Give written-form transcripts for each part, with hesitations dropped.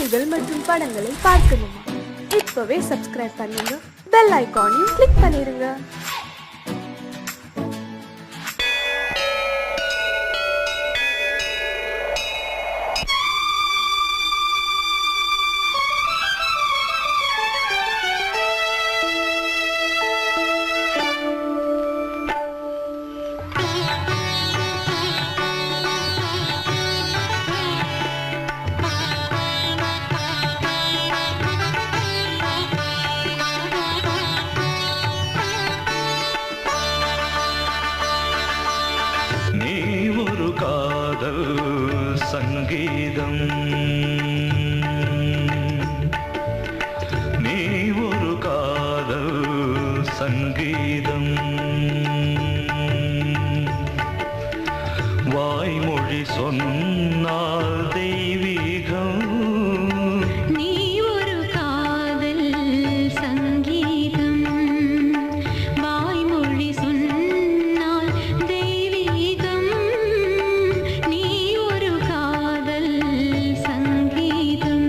பாடல்கள் மற்றும் படங்களை பார்க்கணுமா? இப்பவே சப்ஸ்கிரைப் பண்ணுங்க, பெல் ஐகானையும் கிளிக் பண்ணிருங்க. சங்கீதம் நீ ஒரு காதல் சங்கீதம் வாய்மொழி சொன்னால் தெய்வீகம் நீ ஒரு காதல் சங்கீதம் வாய்மொழி சொன்னால் தெய்வீகம் நீ ஒரு காதல் சங்கீதம்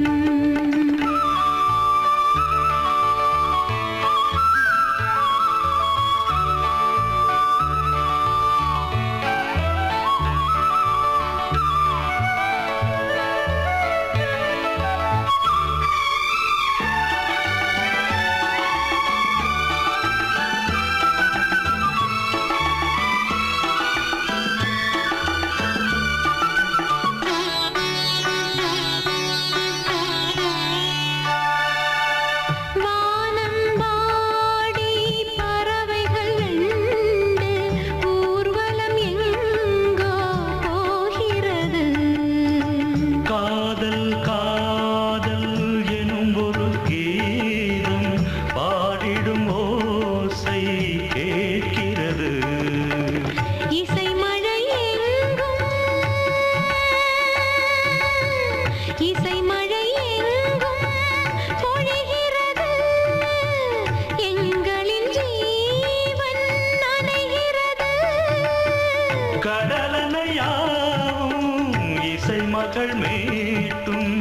மகள் மீட்டும்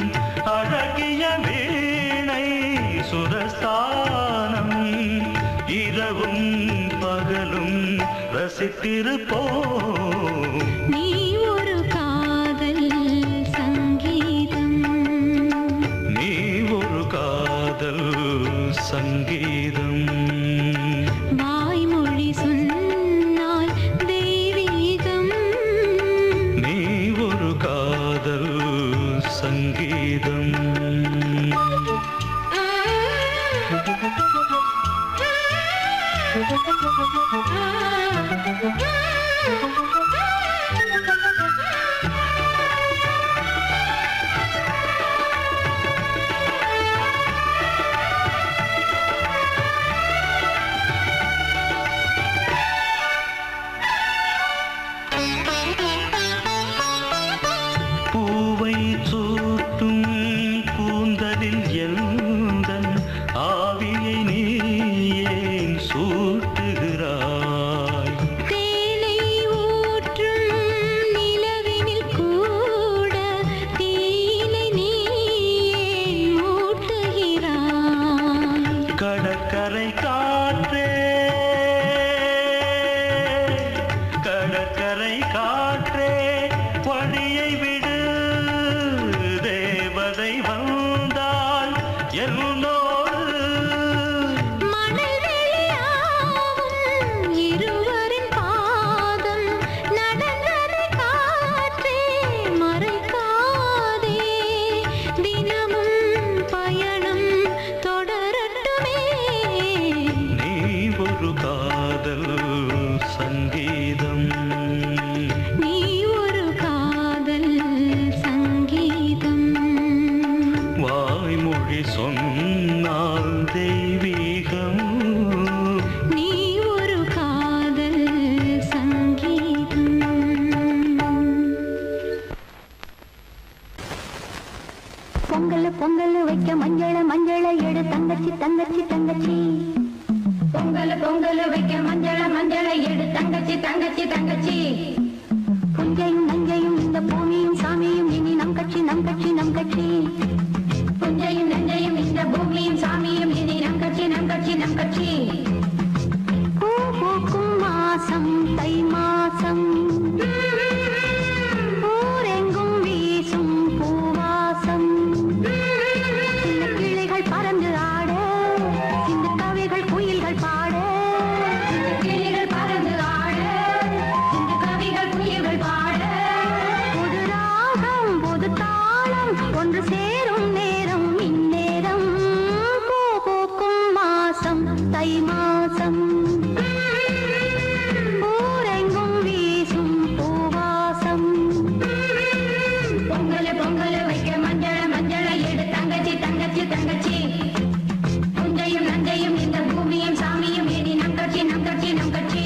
அழகிய வீணை சுரஸ்தானம் இரவும் பகலும் ரசித்திருப்போம் நீ ஒரு காதல் சங்கீதம் நீ ஒரு காதல் சங்கீதம் வாய்மொழி சொன்னால் தெய்வீகம் நீ ஒரு காதல் சங்கீதம் பூவை சூட்டும் கூந்தலில் எந்தன் ஆவியை நீ ஏன் சூட்டுகிறாய்? தேனை ஊற்றும் நிலவினில் கூட தீனை நீ ஏன் மூட்டுகிறாய்? கடற்கரை காற்றே கடற்கரை காற்றே வழியை விடு தேவதை வந்தால் என்னோடு மணல் வெளியாகும் இருவரின் பாதம் நடந்ததை காற்றே மறைக்காதே தினமும் பயணம் தொடரட்டுமே நீ ஒரு காதல் சங்கீதம் நீ ஒரு காதல் சங்கீதம் வாய்மொழி சொன்னால் தெய்வீகம் நீ ஒரு காதல் சங்கீதம் பொங்கல் பொங்கல் வைக்க மஞ்சள மஞ்சள எடு தங்கச்சி தங்கச்சி தங்கச்சி பொங்கல் பொங்கல் வைக்க மஞ்சள மஞ்சள எடு தங்கச்சி தங்கச்சி தங்கச்சி புஞ்சையும் நஞ்சையும் இந்த பூமியும் சாமியும் இனி நம் கட்சி நம் கட்சி நம் கட்சி சேரும் நேரம் இந்நேரம் பூ பூக்கும் மாசம் தை மாசம் ஊரெங்கும் வீசும் பூவாசம் பொங்கல் பொங்கல் வைக்க மஞ்சள மஞ்சள எடு தங்கச்சி தங்கச்சி தங்கச்சி புஞ்சையும் நஞ்சையும் இந்த பூமியும் சாமியும் இனி நம் கட்சி நம் கட்சி நம் கட்சி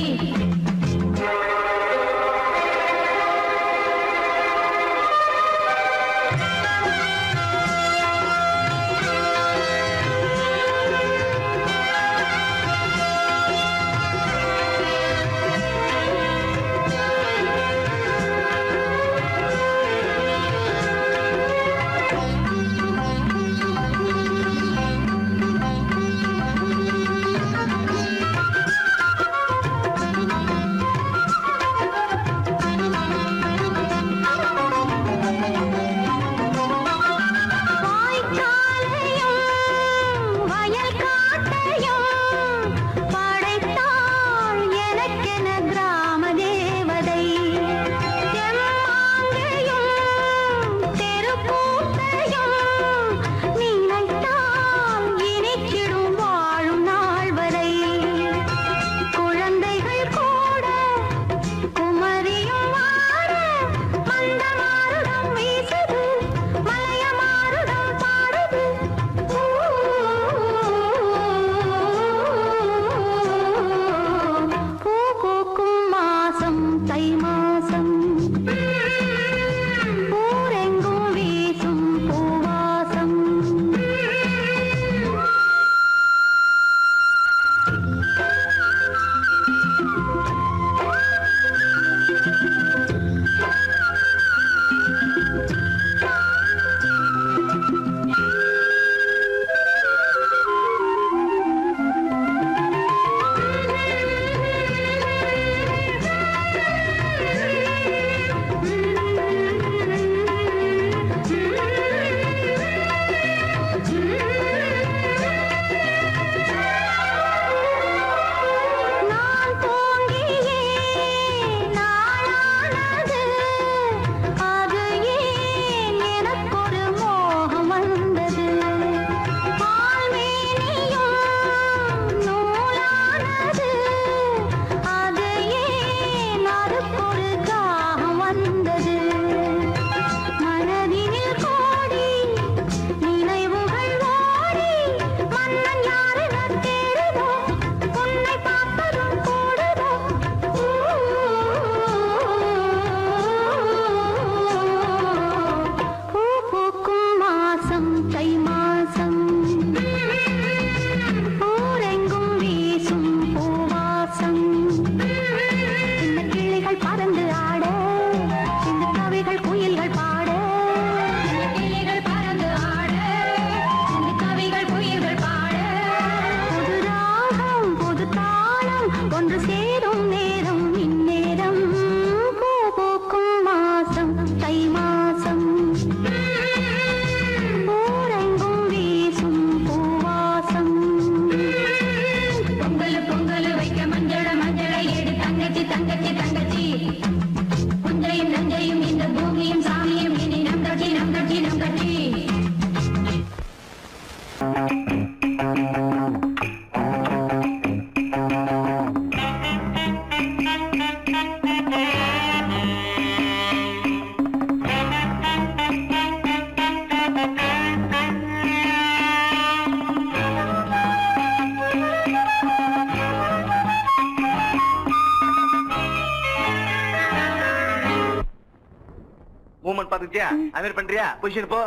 மூவ்மெண்ட் பாத்துக்கிட்டியா? அமீர் பண்றியா? பொசிஷன் போ.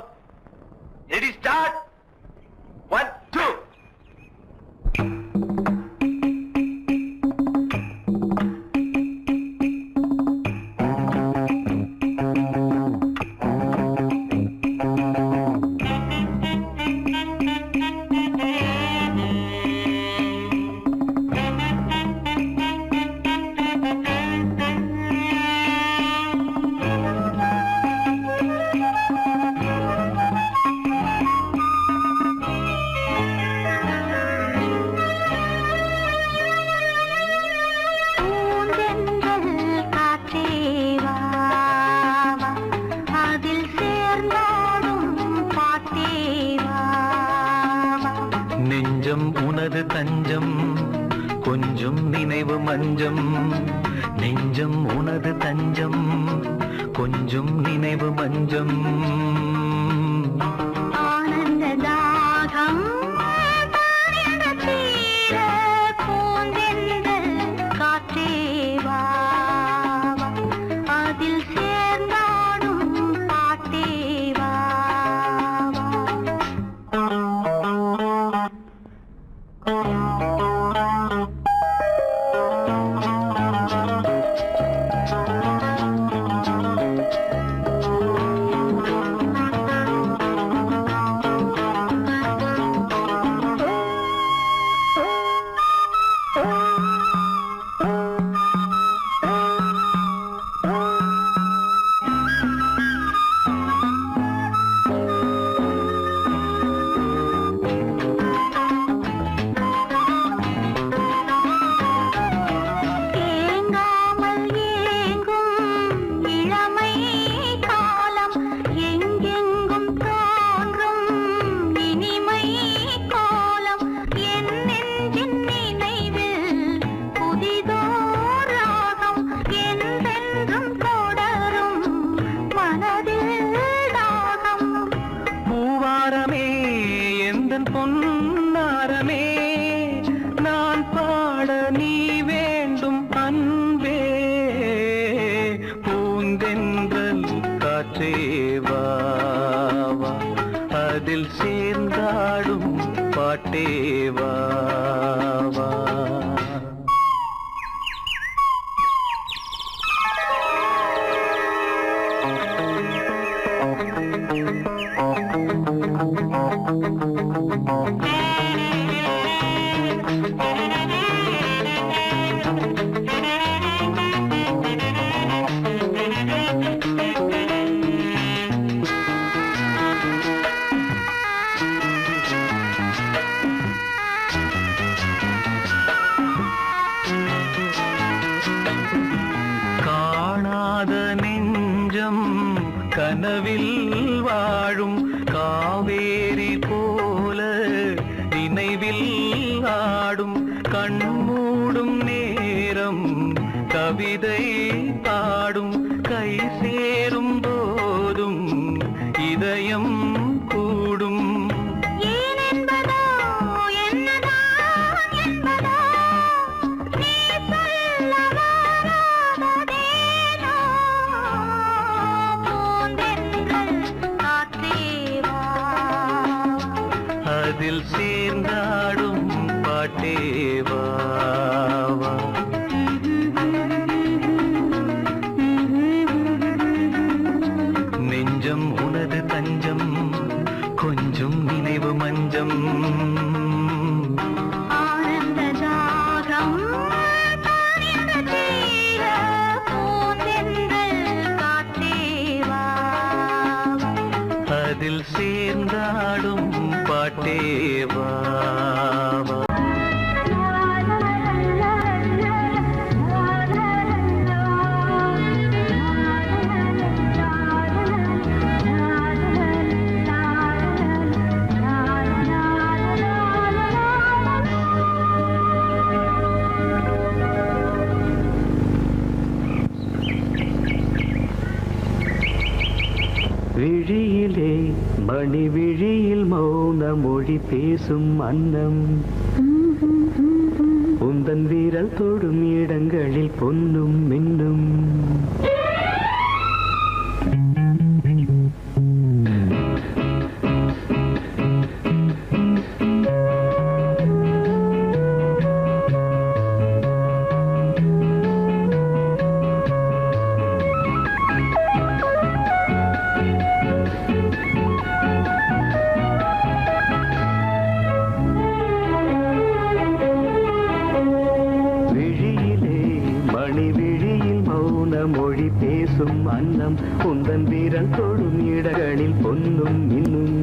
Ready start. 1 2 உனது தஞ்சம் கொஞ்சம் நினைவு மஞ்சம் நெஞ்சம் உனது தஞ்சம் கொஞ்சம் நினைவு மஞ்சம் ஆனந்த தாகம் தீர பூந்தென்றல் காற்றே வா அதில் சேர்ந்தாடும் பாட்டே வா பொன்னாரமே நான் பாட நீ வேண்டும் அன்பே பூந்தென்றல் காற்றே வா அதில் சேர்ந்தாடும் பாட்டே வா காணாத நெஞ்சம் கனவில் வாழும் காவேரி போல நினைவில் ஆடும் கண்மூடும் நேரம் கவிதை பாடும் கை சேரும் போதும் இதயம் கூடும் அதில் சேர்ந்தாடும் பாட்டே வா நெஞ்சம் உனது தஞ்சம் கொஞ்சம் நினைவு மஞ்சம் ஆனந்த தாகம் தீர பூந்தென்றல் காற்றே வா அதில் சேர்ந்தாடும் பாட்டே வா விழியிலே மணி விழியில் மௌன மொழி பேசும் அன்னம் உந்தன் வீரல் தொடும் இடங்களில் பொன்னும் மின்னும் மொழி பேசும் அன்னம் உந்தன் வீரல் தொடும் இடங்களில் பொன்னும் இன்னும்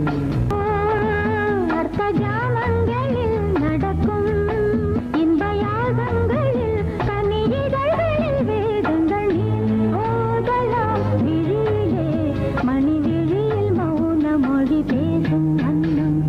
அர்த்த ஜாமங்களில் நடக்கும் இன்ப யாகங்களில் கனிதழ்களில் வேதங்கள் ஓதலாம் விழியிலே மணி விழியில் மௌன மொழி பேசும் அன்னம்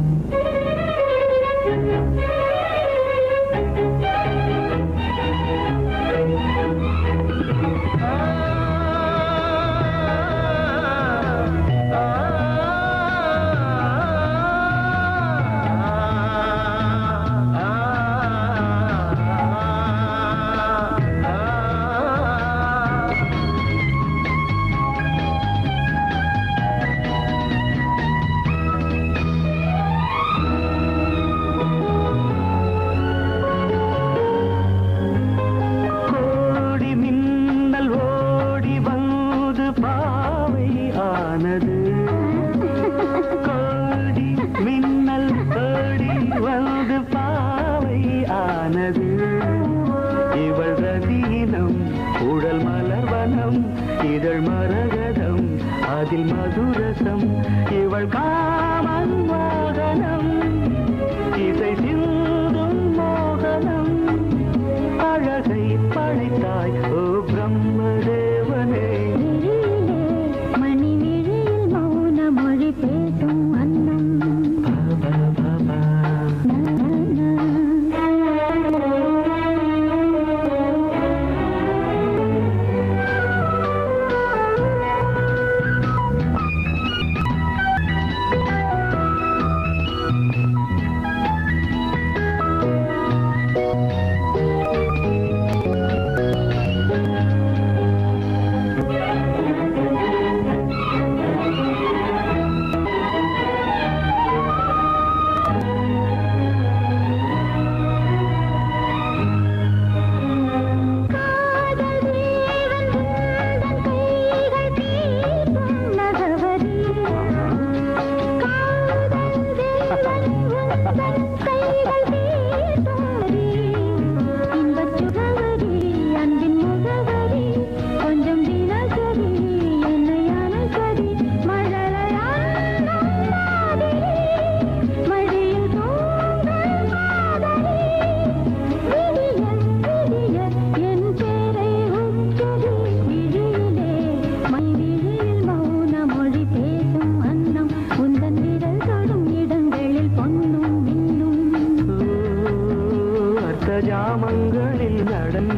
ஜாமங்களில் நடன்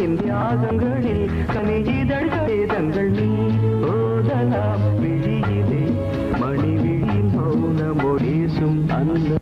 இந்தியாசங்களில் கனிஜிதழ் வேதங்கள் நீ ஓதலாம் விழியிலே மணி விழியில் மௌனமொழேசும் அந்த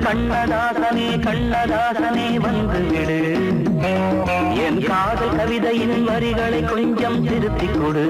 கண்ணதாசனே கண்ணதாசனே வந்து விடு என் காதல் கவிதையின் வரிகளை கொஞ்சம் திருத்திக் கொடு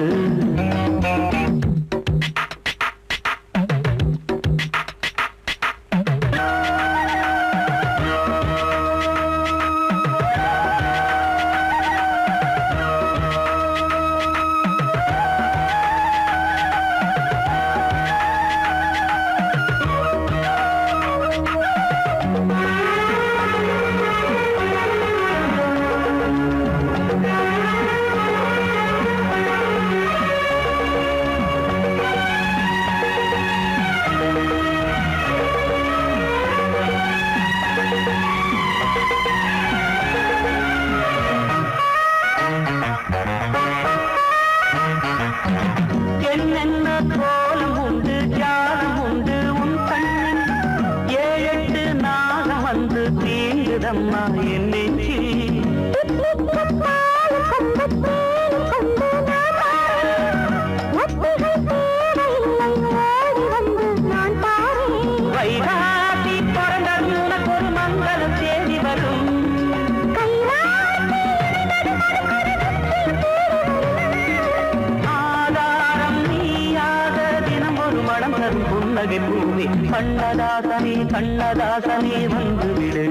கண்ணதாசனே கண்ணதாசனே வந்து விடு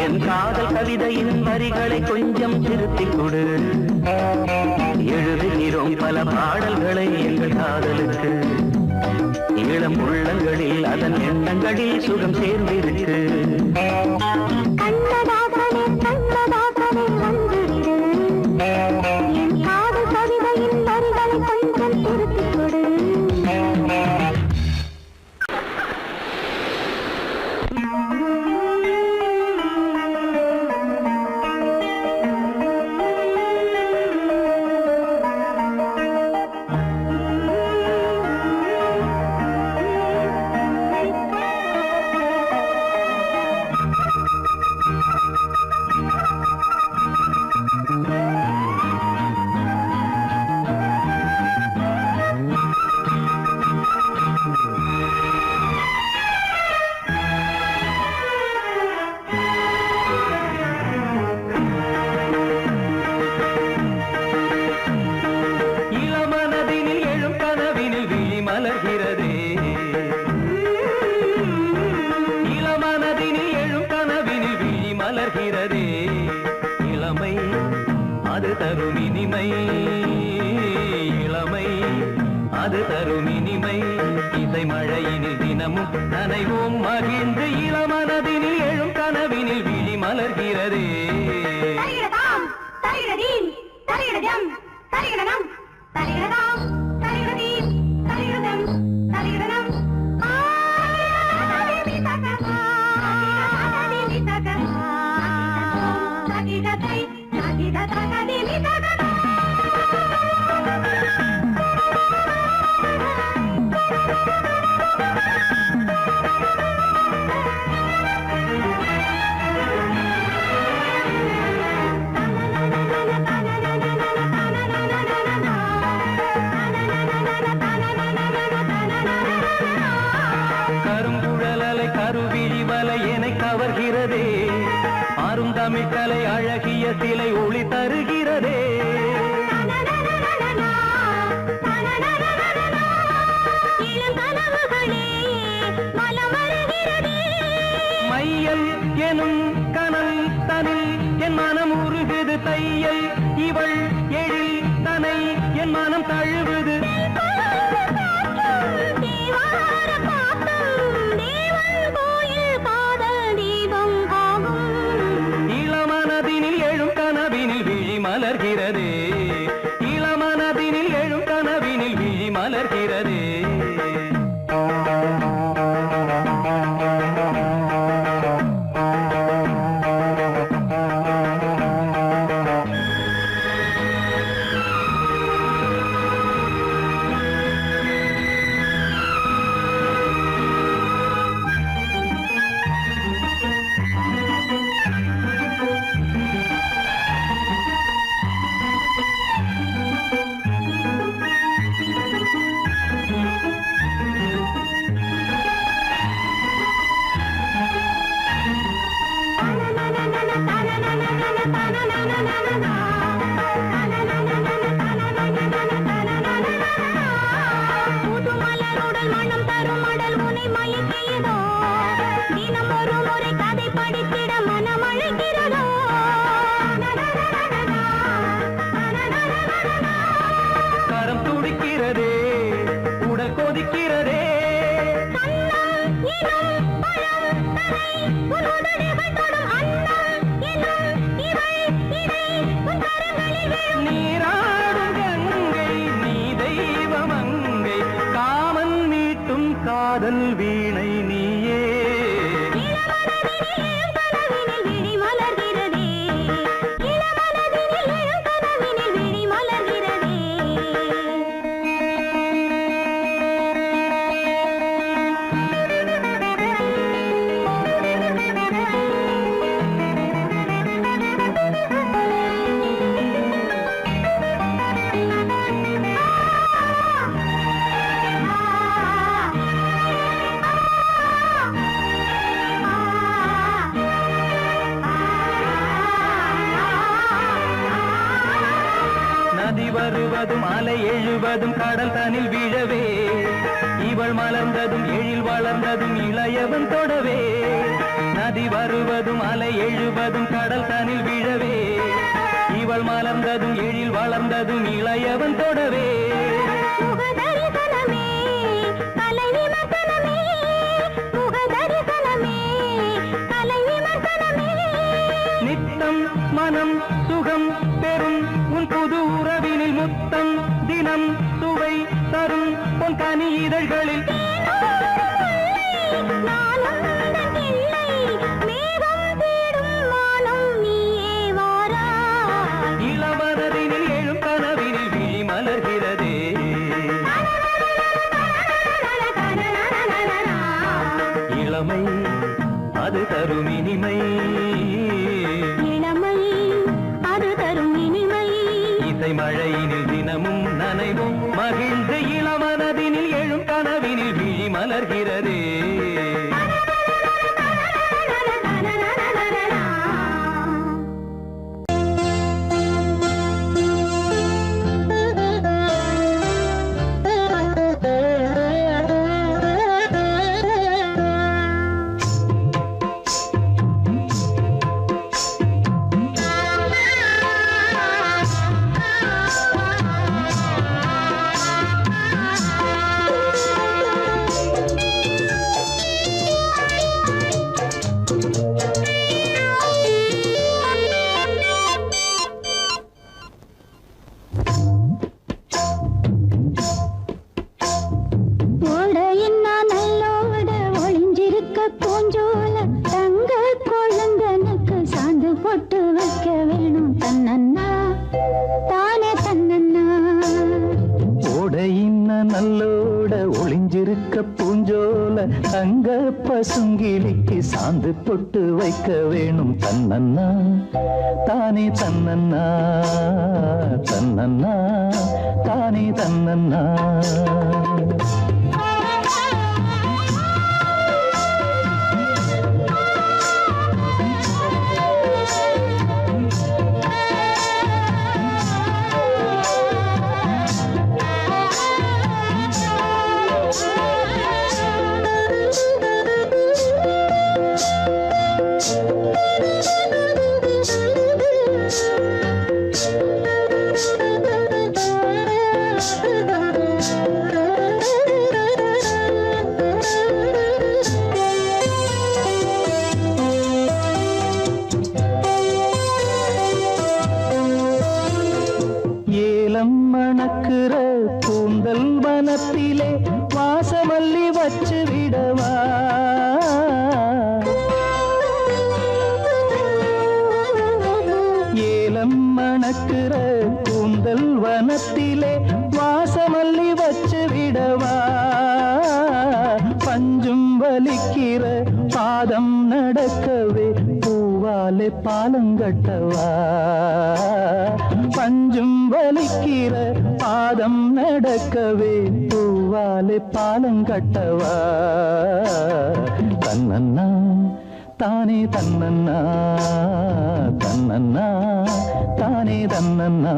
என் காதல் கவிதையின் வரிகளை கொஞ்சம் திருத்திக் கொடு எழுதுகிறோம் பல பாடல்களை எங்கள் காதலுக்கு இளம் உள்ளங்களில் அதன் எண்ணங்களில் சுகம் சேர்ந்திருக்கு கண்ணதாசனே கண்ணதாசனே வந்து விடு என் காதல் கவிதையின் வரிகளை கொஞ்சம் திருத்திக் கொடு மனதினில் எழும் கனவினில் விழி மலர்கிறதே இளமை அது தரும் இனிமை இளமை அது தரும் இனிமை இசை மழையினில் தினமும் நனைவோம் மகிழ்ந்து இளமனதினில் எழும் கனவினில் விழி மலர்கிறதே தரிகிடதாம் தரிகிடதீம் தரிகிடதம் தரிகிடனம் தரிகிடதாம் தரிகிடதீம் தரிகிடதம் தரிகிடனம் கருங்குழலலை கருவிழி வலை என கவர்கிறதே அருந்தமிழ் கலை அழகிய சிலை ஒளி தருகிறதே மையல் எனும் கனல் தனில் என் மனம் உருகுது தையல் இவள் எழில் தனை என் மனம் தழுவுது இளமனதினில் எழும் கனவினில் விழி மலர்கிறதே இளமனதினில் எழும் கனவினில் விழி மலர்கிறதே கரம் துடிக்கிறதே உடல் கொதிக்கிறதே நீராடும் கங்கை நீ தெய்வமங்கை காமன் மீட்டும் காதல் வீணை நீயே நதி வருவதும் அலை எழுவதும் கடல் தனில் விழவே இவள் மலர்ந்ததும் எழில் வளர்ந்ததும் இளையவன் தொடவே நதி வருவதும் அலை எழுவதும் கடல் தனில் விழவே இவள் மலர்ந்ததும் எழில் வளர்ந்ததும் இளையவன் தொடவே நித்தம் மனம் சுகம் பெறும் உன் புது உறவினில் முத்தம் தினம் சுவை தரும் உன் கனி இதழ்களில் இளமனதினில் எழும் கனவினில் விழி மலர்கிறதே இளமை அது தரும் இனிமை இசை மழையினில் தினமும் நனைவும் மகிழ்ந்து இளமனதினில் எழும் கனவினில் விழி மலர்கிறதே சாந்து பொட்டு வைக்க வேணும் தன்னன்னா தானே தன்னன்னா தன்னன்னா தானே தன்னன்னா மணக்குற கூந்தல் வனத்திலே வாசமல்லி வச்சு விடவா ஏலம் மணக்குற கூந்தல் வனத்திலே வாசமல்லி வச்சு விடவா பஞ்சும் வலிக்கிற பாதம் நடக்கவே பூவாலே பாலங்கட்டவா பஞ்சும் வலிக்கிற பாதம் நடக்கவே பூவாலே பாலங்கட்டவா தன்னன்னா தானே தன்னன்னா தன்னன்னா தானே தன்னன்னா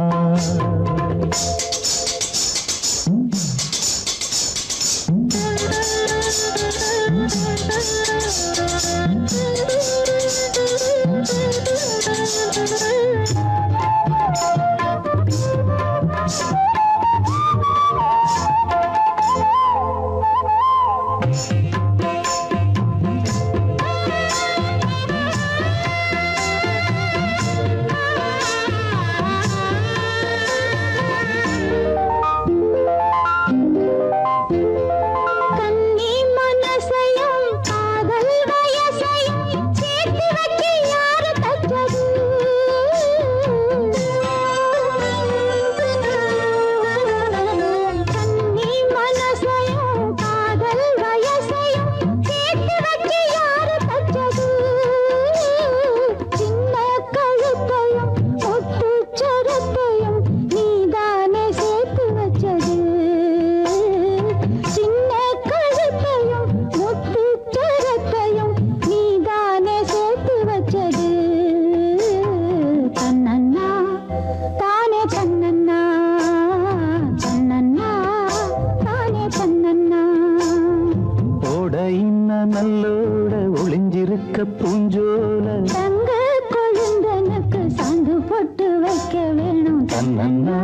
நல்லோட ஒளிஞ்சிருக்க பூஞ்சோல தங்க கொழுந்தனுக்கு சாந்து போட்டு வைக்க வேணும் தன்னன்னா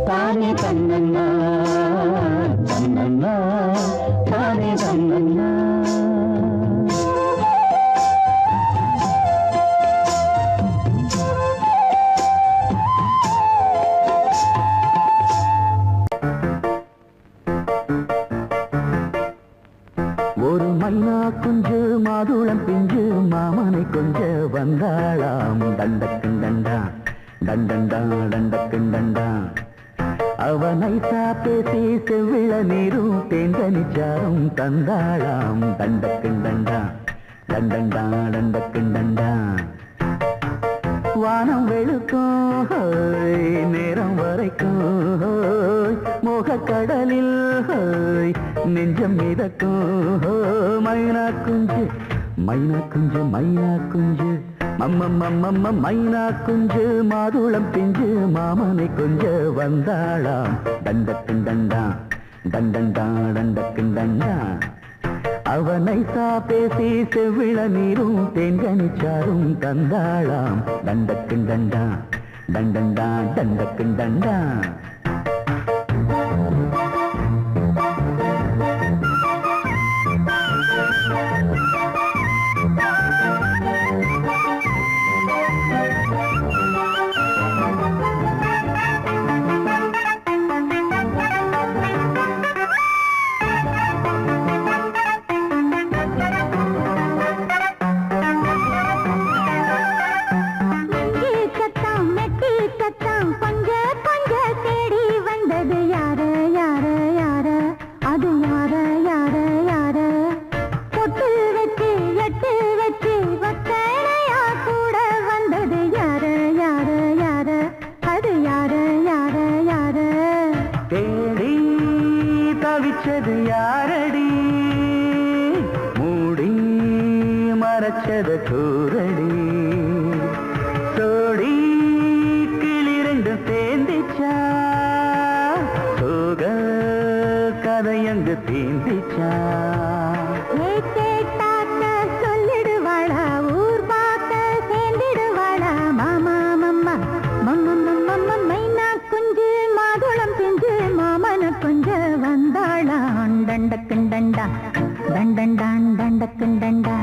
தானே தன்னன்னா தன்னன்னா தானே தன்னன்னா ஒரு மைனா குஞ்சு மாதுளம் பிஞ்சு மாமனை கொஞ்ச வந்தாளாம் தண்டக்குண்டண்டா தண்டண்டா தண்டக்குண்டண்டா அவனை பேசி செவ்விள நீரும் தேந்தனிச்சாரும் தந்தாளாம் தண்டக்குண்டண்டா தண்டண்டா தண்டக்குண்டண்டா வானம் வெளுக்கும் நேரம் வரைக்கும் மோகக்கடலில் நெஞ்சம் மிதக்கும் மைனா குஞ்சு மைனா குஞ்சு மைனா குஞ்சு மம்மம்மம்மம்ம மைனா குஞ்சு மாதுளம் பிஞ்சு மாமனை கொஞ்ச வந்தாளாம் தண்டக்குண்டண்டா தண்டண்டா தண்டக்குண்டண்டா அவனை பேசி செவ்விள நீரும் தேன்கனிச்சாரும் தந்தாளாம் தண்டக்குண்டண்டா தண்டண்டா தண்டக்குண்டண்டா பஞ்ச பஞ்ச தேடி மறைச்சத கூரடி சோடி கிளி ரெண்டும் சேர்ந்துச்சா சோக கதையங்கு தீந்திச்சா சொல்லிடுவாளா ஊர் பார்க்க சேர்ந்திடுவாளா மாமா மம்மா மம்ம மைனா குஞ்சு மாதுளம் பிஞ்சு மாமன குஞ்சு வந்தாளா டண்டக்குண்டண்டா டண்டண்டான் டண்டக்குண்டண்டா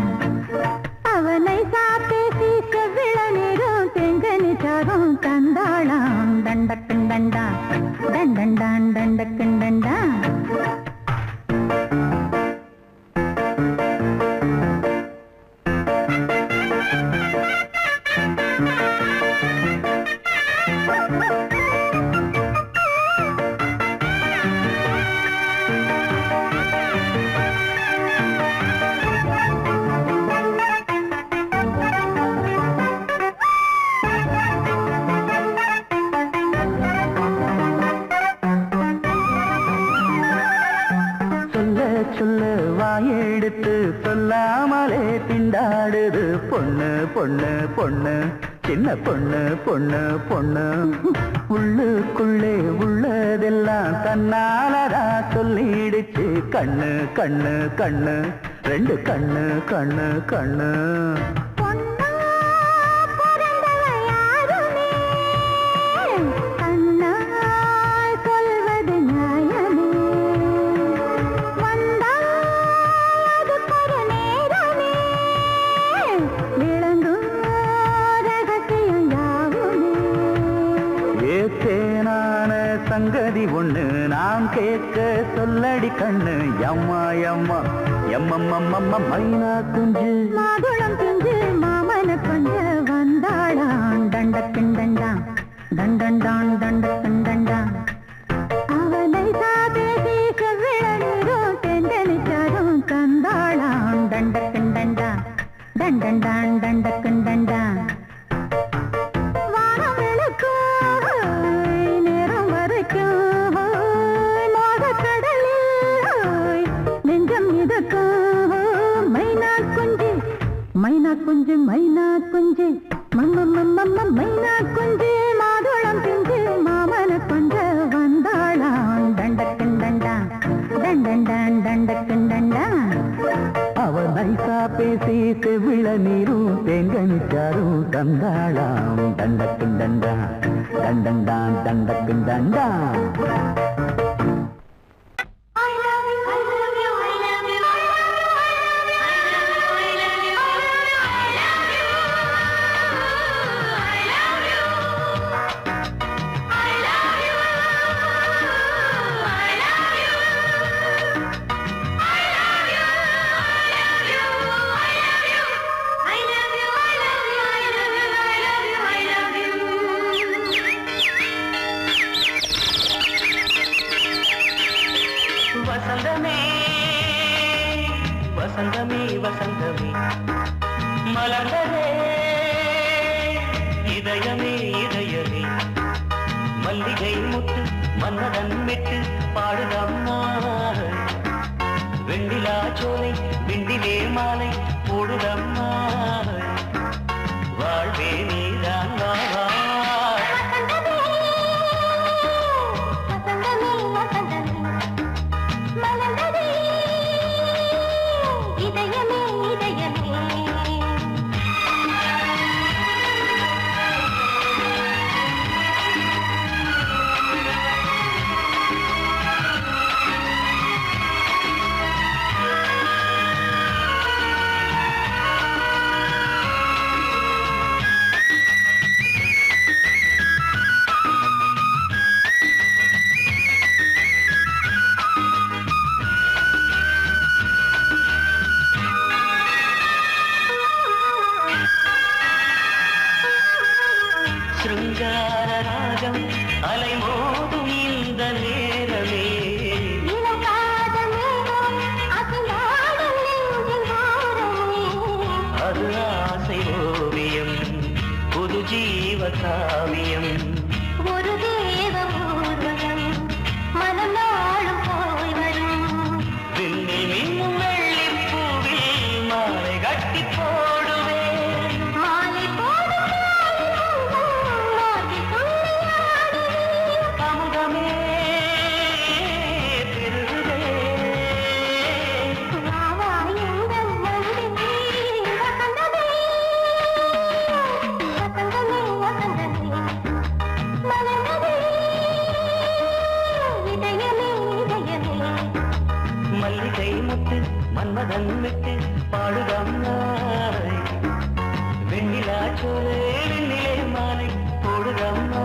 அவனை சாப்பேசி செவ்விள நீரும் தெங்கனி சாரும் தந்தாளாம் டண்டக்குண்டண்டா டண்டண்டான் டண்டக்குண்டண்டா சொல்ல வாயெடுத்து சொல்லாமலே திண்டாடுது பொண்ணு பொண்ணு பொண்ணு சின்ன பொண்ணு பொண்ணு பொண்ணு உள்ளுக்குள்ளே உள்ளதெல்லாம் தன்னாலதா சொல்லிடுச்சு கண்ணு கண்ணு கண்ணு ரெண்டு கண்ணு கண்ணு கண்ணு சங்கதி ஒண்ணு நான் கேட்க சொல்லடி கண்ணு எம்மா எம்மா எம்மம்மம்மம்ம மைனா குஞ்சு மாதுளம் பிஞ்சு மாமன கொஞ்ச வந்தாளாம் தண்டக்குண்டண்டா தண்டண்டான் தண்டக்குண்டண்டா அவனை சாதேசி செவ்விள நீரும் தெண்டனிச்சாரும் தந்தாளாம் தண்டக்குண்டண்டா தண்டண்டான் தண்டக்குண்டண்டா மைனா குஞ்சு மைனா குஞ்சு மம்மம்மம்மம்ம மைனா குஞ்சு மாதுளம் பிஞ்சு மாமன கொஞ்ச வந்தாளாம் தண்டக்குண்டண்டா தண்டண்டான் தண்டக்குண்டண்டா அவ நைசா பேசி செவ்விள நீரும் தேங்கனிச்சாரும் தந்தாளாம் தண்டக்குண்டண்டா தண்டண்டான் தண்டக்குண்டண்டா வசந்தமே வசந்தமே வசந்தமே மலர்ந்ததே இதயமே இதயமே மல்லிகை முட்டு மன்னதன் மெட்டு பாடுதம்மா வெண்ணிலா சோலை விண்டிலே மாலை போடுதம்மா வாழ்வே நீதான் வா சிருங்கார ராகம் அலைமோதும் இந்த நேரமே அது ஆசை ஓவியம் புது ஜீவ காவியம் ஒரு தேவ ஊர்வலம் மனம் நாளும் போய் வரும் விண்ணில் மின்னும் வெள்ளிப்பூவில் மாலை கட்டிப்போ மனதன் விட்டு பாடுதம்மா வெண்ணிலா சோலை வெண்ணிலே மாலை போடுதம்மா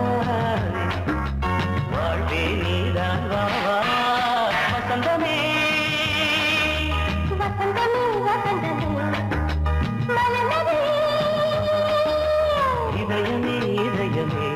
வாழ்வே நீதான் வா வா வசந்தமே வசந்தமே வசந்தமே மலர்ந்ததே இதயமே இதயமே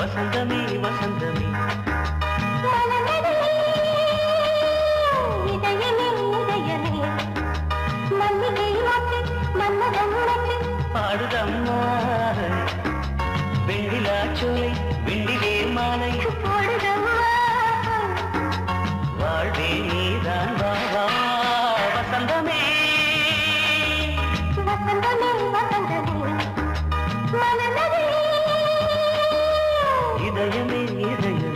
வசந்தமே வசந்தமே பாடுதம்மா வெண்ணிலா சோலை வெண்ணிலே மாலை வாழ்வே நீதான் வா வா வசந்தமே வசந்தமே வசந்தமே மலர்ந்ததே இதயமே இதயமே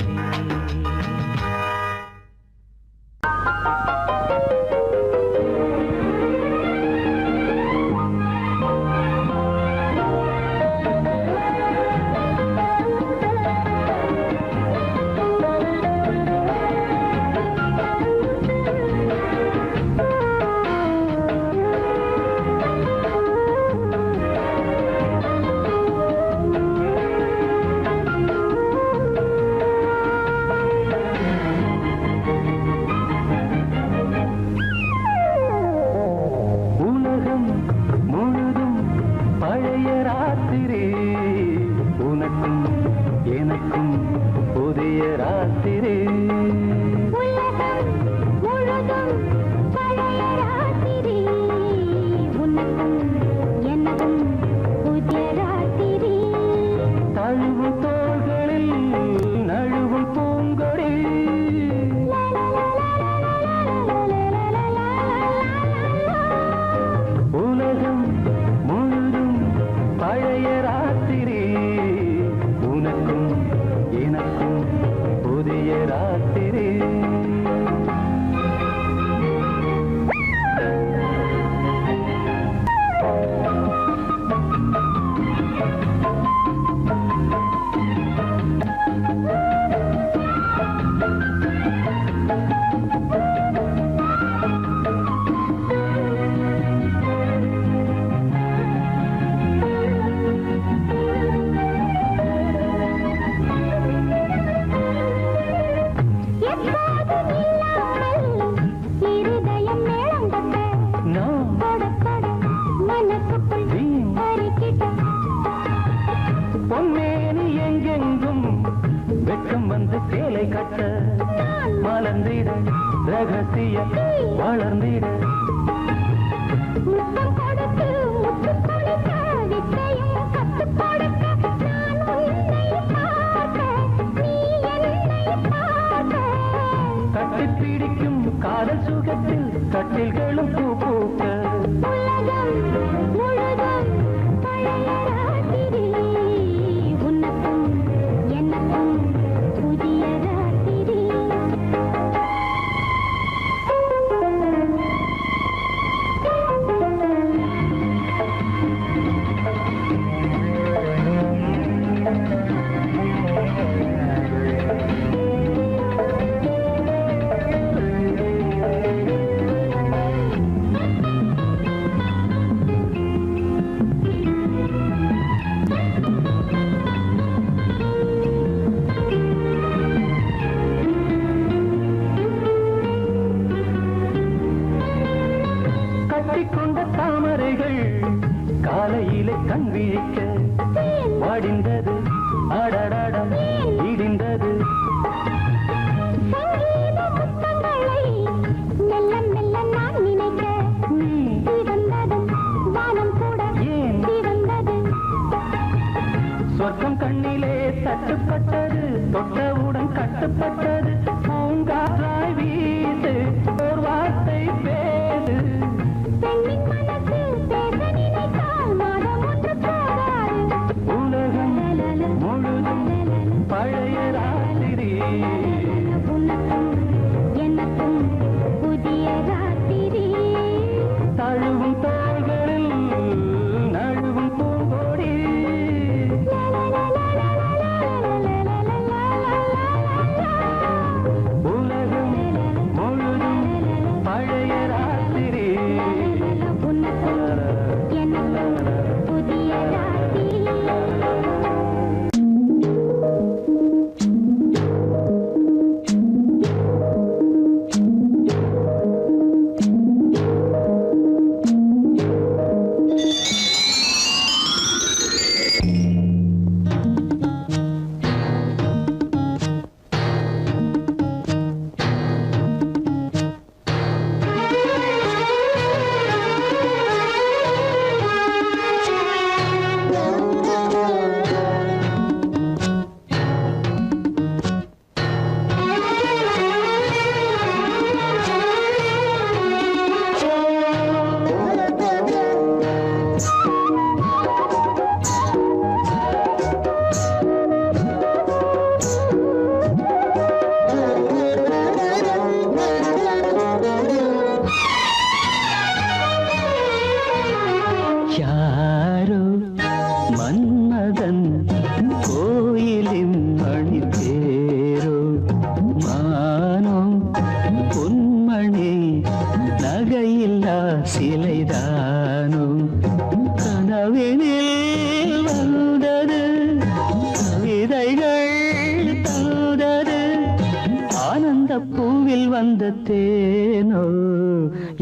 ஆனந்த பூவில் வந்த தேனோ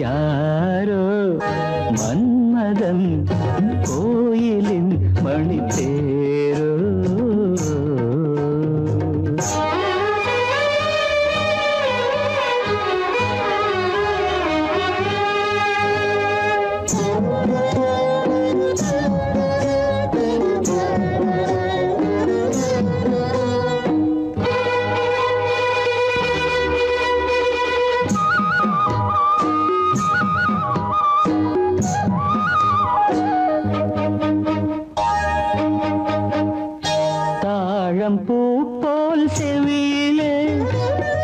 யாரோ மன்மதன் கோயிலின் மணித்தேரோ. பூ போல் செவியிலே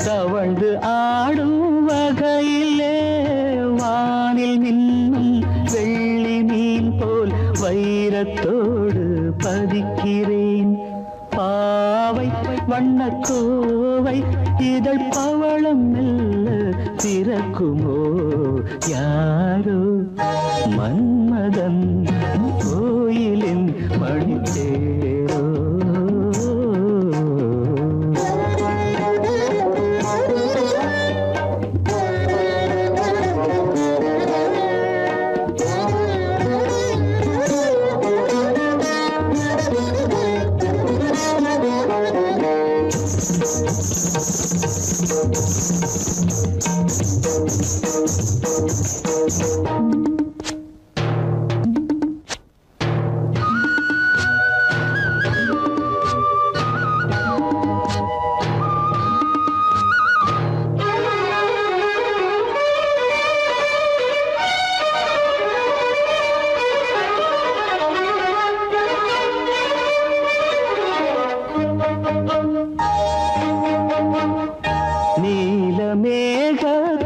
தவழ்ந்து ஆடும் வகையிலே வானில் மின்னும் வெள்ளி மீன் போல் வைரத்தோடு பதிக்கிறேன். பாவை வண்ணக்கோவை இதழ் பவளம் மெல்ல திறக்குமோ யாரோ மன்மதன் கோயிலின் மணித்தேரோ. நீலமேக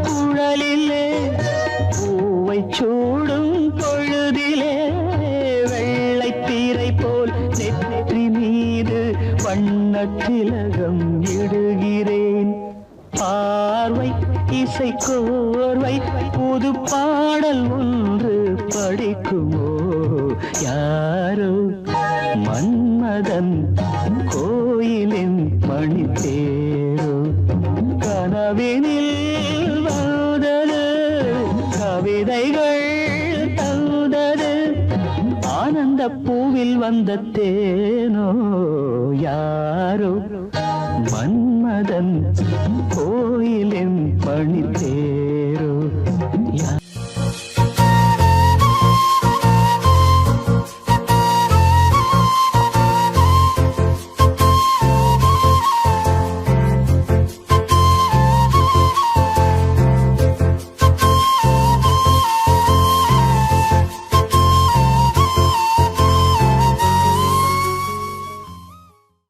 குழலிலே பூவை சூடும் பொழுதிலே வெள்ளைத்தீரை போல் நெற்றி மீது வண்ணத்திலகம் இடுகிறேன். பார்வை இசை கோர்வை புது பாடல் ஒன்று படிக்குமோ யாரோ மன்மதன் கோயிலின் மணித்தேரோ. கனவினில் வந்தது கவிதைகள் தந்தது ஆனந்த பூவில் வந்த தேனோ யாரோ மன்மதன் கோயிலின் மணித்தேரோ.